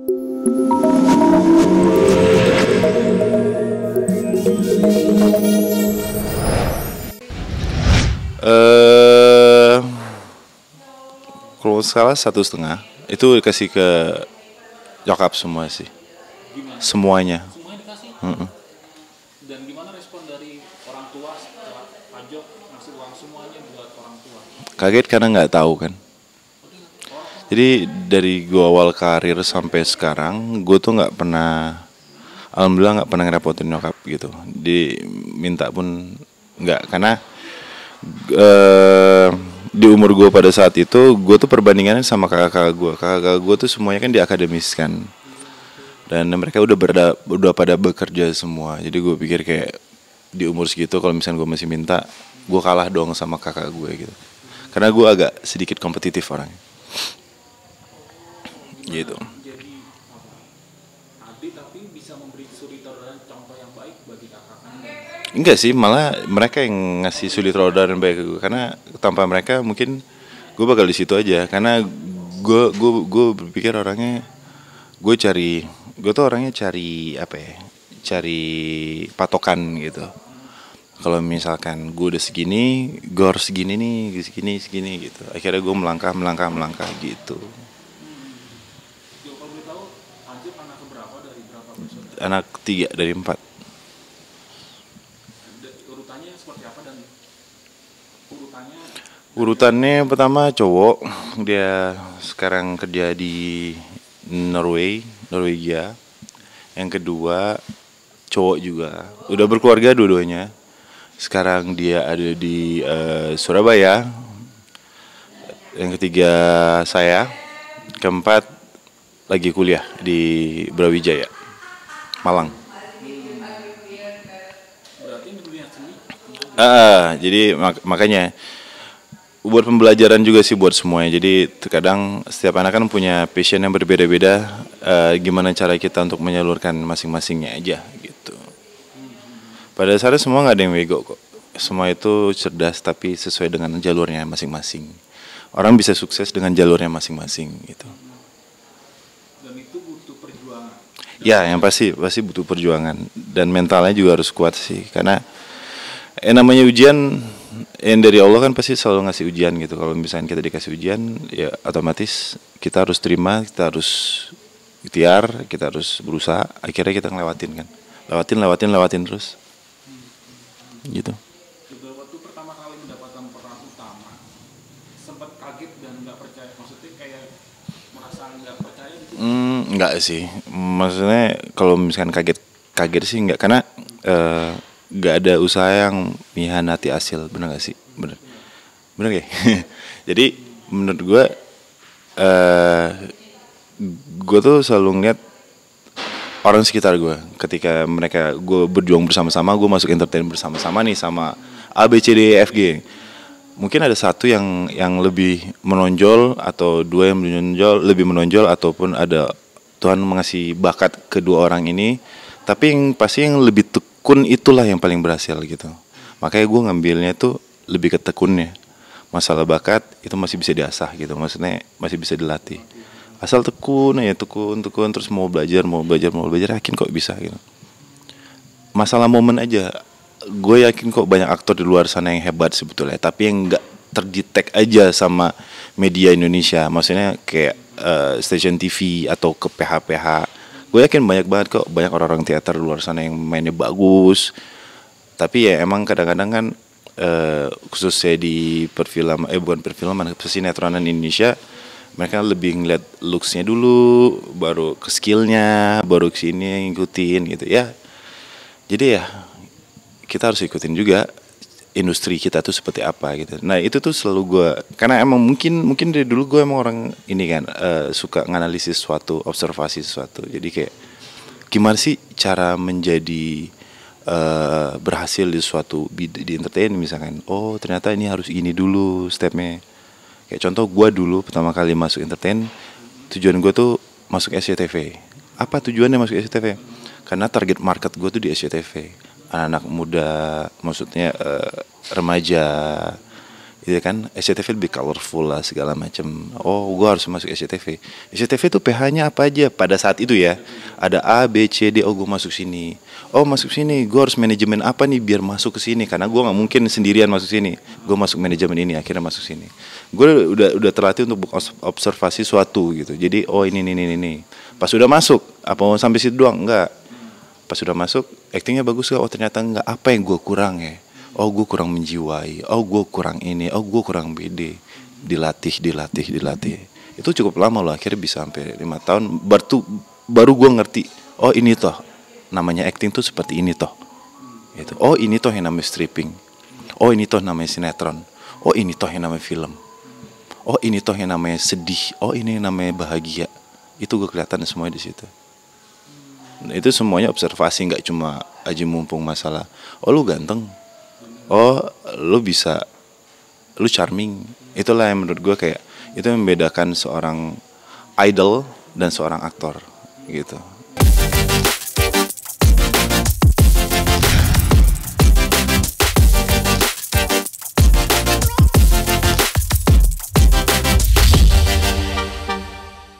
Kalau salah 1,5 itu dikasih ke nyokap semua sih, Gimana? semuanya. Semuanya dikasih? Mm-mm. Dan gimana respon dari orang tua setelah Pajok ngasih uang semuanya buat orang tua? Kaget karena nggak tahu kan. Jadi dari gua awal karir sampai sekarang, gue tuh nggak pernah, alhamdulillah nggak pernah ngerepotin nyokap gitu. Diminta pun nggak, karena eh, di umur gue pada saat itu, gue tuh perbandingannya sama kakak-kakak gue. Kakak-kakak gue tuh semuanya kan di akademis kan, dan mereka udah pada bekerja semua. Jadi gue pikir kayak di umur segitu kalau misalnya gue masih minta, gue kalah dong sama kakak gue gitu. Karena gue agak sedikit kompetitif orangnya. Gitu. Jadi adik tapi bisa memberi suri teladan contoh yang baik bagi kakaknya. Enggak sih, malah mereka yang ngasih suri teladan baik ke gue. Karena tanpa mereka mungkin gue bakal di situ aja. Karena gue berpikir orangnya, gue tuh orangnya cari apa ya? Cari patokan gitu. Kalau misalkan gue udah segini, gue harus segini nih, segini gitu. Akhirnya gue melangkah gitu. Kalau boleh tahu, Ajib anak keberapa dari berapa bersaudara? Anak 3 dari 4. Urutannya seperti apa dan urutannya Urutannya pertama cowok, dia sekarang kerja di Norwegia. Yang kedua cowok juga, udah berkeluarga dua-duanya. Sekarang dia ada di Surabaya. Yang ketiga saya. Keempat lagi kuliah di Brawijaya, Malang. berarti di dunia seni. Jadi makanya buat pembelajaran juga sih buat semuanya. Jadi terkadang setiap anak kan punya passion yang berbeda-beda. Gimana cara kita untuk menyalurkan masing-masingnya aja gitu. Pada dasarnya semua nggak ada yang bego kok. Semua itu cerdas tapi sesuai dengan jalurnya masing-masing. Orang bisa sukses dengan jalurnya masing-masing gitu. Dan itu butuh perjuangan. Ya, yang pasti butuh perjuangan dan mentalnya juga harus kuat sih. Karena namanya ujian yang dari Allah kan pasti selalu ngasih ujian gitu. Kalau misalnya kita dikasih ujian, ya otomatis kita harus terima, kita harus ikhtiar, kita harus berusaha. Akhirnya kita ngelewatin kan. Lewatin terus. Gitu. Juga waktu pertama kali mendapatkan peran utama, sempat kaget dan nggak percaya. Maksudnya kayak merasa nggak percaya gitu. Enggak sih. Maksudnya kalau misalkan kaget sih enggak, karena enggak ada usaha yang mengkhianati hasil, benar gak sih? Bener ya? Jadi menurut gue tuh selalu ngeliat orang sekitar gue. Ketika gue berjuang bersama-sama, gue masuk entertain bersama-sama nih sama A, B, C, D, E, F, G. Mungkin ada satu yang lebih menonjol, atau dua yang lebih menonjol, ataupun ada Tuhan mengasih bakat kedua orang ini. Tapi yang pasti yang lebih tekun itulah yang paling berhasil gitu. Makanya gue ngambilnya tuh lebih ke tekunnya. Masalah bakat itu masih bisa diasah gitu. Maksudnya masih bisa dilatih. Asal tekun terus mau belajar, yakin kok bisa gitu. Masalah momen aja. Gue yakin kok banyak aktor di luar sana yang hebat sebetulnya, tapi yang nggak terdetek aja sama media Indonesia. Maksudnya kayak stasiun TV atau ke PH. Gue yakin banyak banget kok, banyak orang-orang teater di luar sana yang mainnya bagus. Tapi ya emang kadang-kadang kan khususnya di bukan perfilman, persinetronan Indonesia, mereka lebih ngeliat looks-nya dulu, baru ke skill-nya, baru ke sini ngikutin gitu ya. Jadi ya kita harus ikutin juga industri kita tuh seperti apa gitu. Nah itu tuh selalu gue, karena emang mungkin dari dulu gue emang orang ini kan suka nganalisis sesuatu, observasi sesuatu. Jadi kayak gimana sih cara menjadi berhasil di suatu di entertain misalkan. Oh ternyata ini harus ini dulu stepnya. Kayak contoh gue dulu pertama kali masuk entertain, tujuan gue tuh masuk SCTV. Apa tujuannya masuk SCTV? Karena target market gue tuh di SCTV. Anak-anak muda, maksudnya remaja Iya kan, SCTV lebih colorful lah segala macam. Oh, gua harus masuk SCTV. SCTV tuh PH-nya apa aja pada saat itu ya? Ada A, B, C, D. Oh, gua masuk sini. Oh, masuk sini. Gua harus manajemen apa nih biar masuk ke sini? Karena gua nggak mungkin sendirian masuk sini. Gua masuk manajemen ini, akhirnya masuk sini. Gua udah terlatih untuk observasi suatu gitu. Jadi, oh ini. Pas udah masuk, apa mau sampai situ doang? Enggak. Pas sudah masuk, aktingnya bagus gak? Oh ternyata enggak. Apa yang gue kurang ya? Oh gue kurang menjiwai. Oh gue kurang ini. Oh gue kurang pede. Dilatih. Itu cukup lama loh. Akhirnya bisa sampai 5 tahun. Baru gue ngerti. Oh ini toh. Namanya acting tuh seperti ini toh. Gitu. Oh ini toh yang namanya stripping. Oh ini toh namanya sinetron. Oh ini toh yang namanya film. Oh ini toh yang namanya sedih. Oh ini yang namanya bahagia. Itu gue kelihatan semuanya di situ. Itu semuanya observasi, nggak cuma aji mumpung masalah oh lu ganteng, oh lu bisa, lu charming. Itulah yang menurut gue kayak itu yang membedakan seorang idol dan seorang aktor gitu.